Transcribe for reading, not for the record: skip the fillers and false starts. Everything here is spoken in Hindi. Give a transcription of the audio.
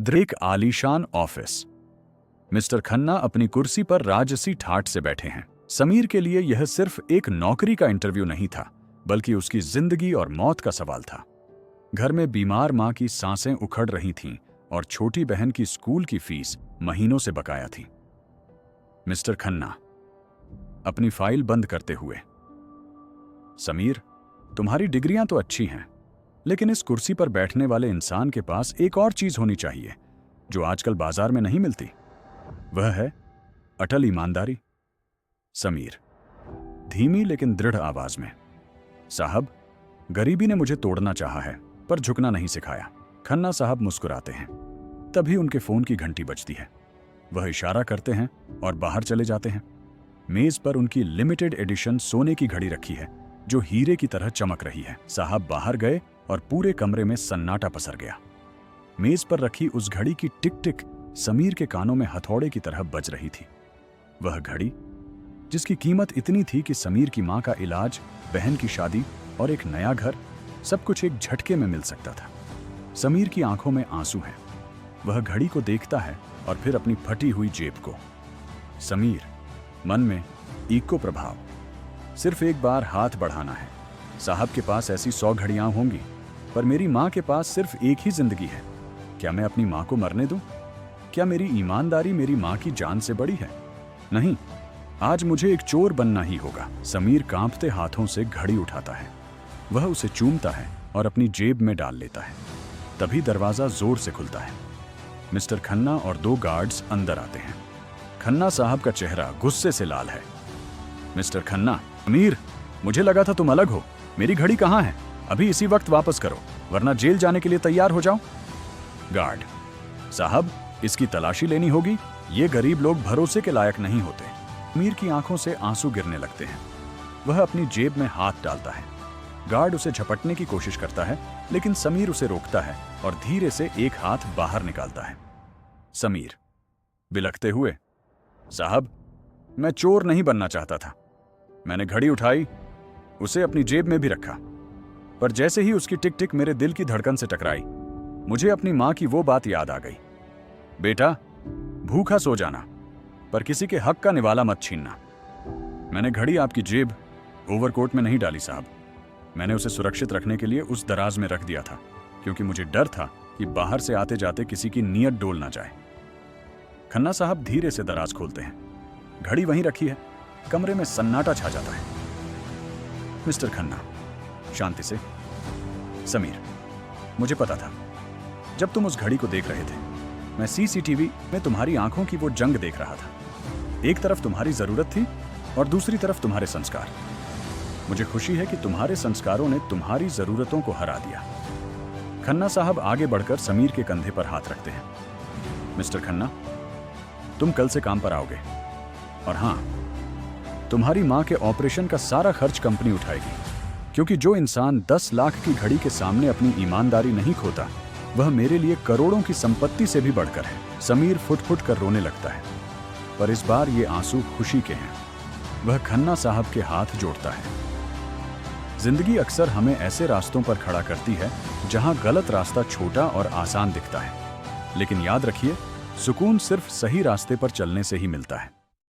एक आलीशान ऑफिस। मिस्टर खन्ना अपनी कुर्सी पर राजसी ठाठ से बैठे हैं। समीर के लिए यह सिर्फ एक नौकरी का इंटरव्यू नहीं था, बल्कि उसकी जिंदगी और मौत का सवाल था। घर में बीमार मां की सांसें उखड़ रही थीं और छोटी बहन की स्कूल की फीस महीनों से बकाया थी। मिस्टर खन्ना अपनी फाइल बंद करते हुए, समीर, तुम्हारी डिग्रियां तो अच्छी हैं, लेकिन इस कुर्सी पर बैठने वाले इंसान के पास एक और चीज होनी चाहिए जो आजकल बाजार में नहीं मिलती। वह है अटल ईमानदारी। समीर धीमी लेकिन दृढ़ आवाज में, साहब, गरीबी ने मुझे तोड़ना चाहा है पर झुकना नहीं सिखाया। खन्ना साहब मुस्कुराते हैं। तभी उनके फोन की घंटी बजती है। वह इशारा करते हैं और बाहर चले जाते हैं। मेज पर उनकी लिमिटेड एडिशन सोने की घड़ी रखी है जो हीरे की तरह चमक रही है। साहब बाहर गए और पूरे कमरे में सन्नाटा पसर गया। मेज पर रखी उस घड़ी की टिक टिक समीर के कानों में हथौड़े की तरह बज रही थी। वह घड़ी जिसकी कीमत इतनी थी कि समीर की मां का इलाज, बहन की शादी और एक नया घर, सब कुछ एक झटके में मिल सकता था। समीर की आंखों में आंसू हैं। वह घड़ी को देखता है और फिर अपनी फटी हुई जेब को। समीर मन में इको प्रभाव, सिर्फ एक बार हाथ बढ़ाना है। साहब के पास ऐसी 100 घड़ियां होंगी, पर मेरी मां के पास सिर्फ एक ही जिंदगी है। क्या मैं अपनी मां को मरने दूं? क्या मेरी ईमानदारी मेरी मां की जान से बड़ी है? नहीं, आज मुझे एक चोर बनना ही होगा। समीर कांपते हाथों से घड़ी उठाता है। वह उसे चूमता है और अपनी जेब में डाल लेता है। तभी दरवाजा जोर से खुलता है। मिस्टर खन्ना और 2 गार्ड्स अंदर आते हैं। खन्ना साहब का चेहरा गुस्से से लाल है। मिस्टर खन्ना, समीर, मुझे लगा था तुम अलग हो। मेरी घड़ी कहाँ है? अभी इसी वक्त वापस करो, वरना जेल जाने के लिए तैयार हो जाओ। गार्ड, साहब, इसकी तलाशी लेनी होगी। ये गरीब लोग भरोसे के लायक नहीं होते। समीर की आंखों से आंसू गिरने लगते हैं। वह अपनी जेब में हाथ डालता है। गार्ड उसे झपटने की कोशिश करता है, लेकिन समीर उसे रोकता है और धीरे से एक हाथ बाहर निकालता है। समीर बिलखते हुए, साहब, मैं चोर नहीं बनना चाहता था। मैंने घड़ी उठाई, उसे अपनी जेब में भी रखा, पर जैसे ही उसकी टिक टिक मेरे दिल की धड़कन से टकराई, मुझे अपनी मां की वो बात याद आ गई। बेटा, भूखा सो जाना, पर किसी के हक का निवाला मत छीनना। मैंने घड़ी आपकी जेब ओवरकोट में नहीं डाली साहब। मैंने उसे सुरक्षित रखने के लिए उस दराज में रख दिया था, क्योंकि मुझे डर था कि बाहर से आते जाते किसी की नीयत डोल ना जाए। खन्ना साहब धीरे से दराज खोलते हैं। घड़ी वहीं रखी है। कमरे में सन्नाटा छा जाता है। मिस्टर खन्ना शांति से, समीर, मुझे पता था जब तुम उस घड़ी को देख रहे थे, मैं सीसीटीवी में तुम्हारी आंखों की वो जंग देख रहा था। एक तरफ तुम्हारी जरूरत थी और दूसरी तरफ तुम्हारे संस्कार। मुझे खुशी है कि तुम्हारे संस्कारों ने तुम्हारी जरूरतों को हरा दिया। खन्ना साहब आगे बढ़कर समीर के कंधे पर हाथ रखते हैं। मिस्टर खन्ना, तुम कल से काम पर आओगे, और हां, तुम्हारी मां के ऑपरेशन का सारा खर्च कंपनी उठाएगी, क्योंकि जो इंसान 10 लाख की घड़ी के सामने अपनी ईमानदारी नहीं खोता, वह मेरे लिए करोड़ों की संपत्ति से भी बढ़कर है। समीर फुट फुट कर रोने लगता है, पर इस बार ये आंसू खुशी के हैं। वह खन्ना साहब के हाथ जोड़ता है। जिंदगी अक्सर हमें ऐसे रास्तों पर खड़ा करती है जहां गलत रास्ता छोटा और आसान दिखता है, लेकिन याद रखिए, सुकून सिर्फ सही रास्ते पर चलने से ही मिलता है।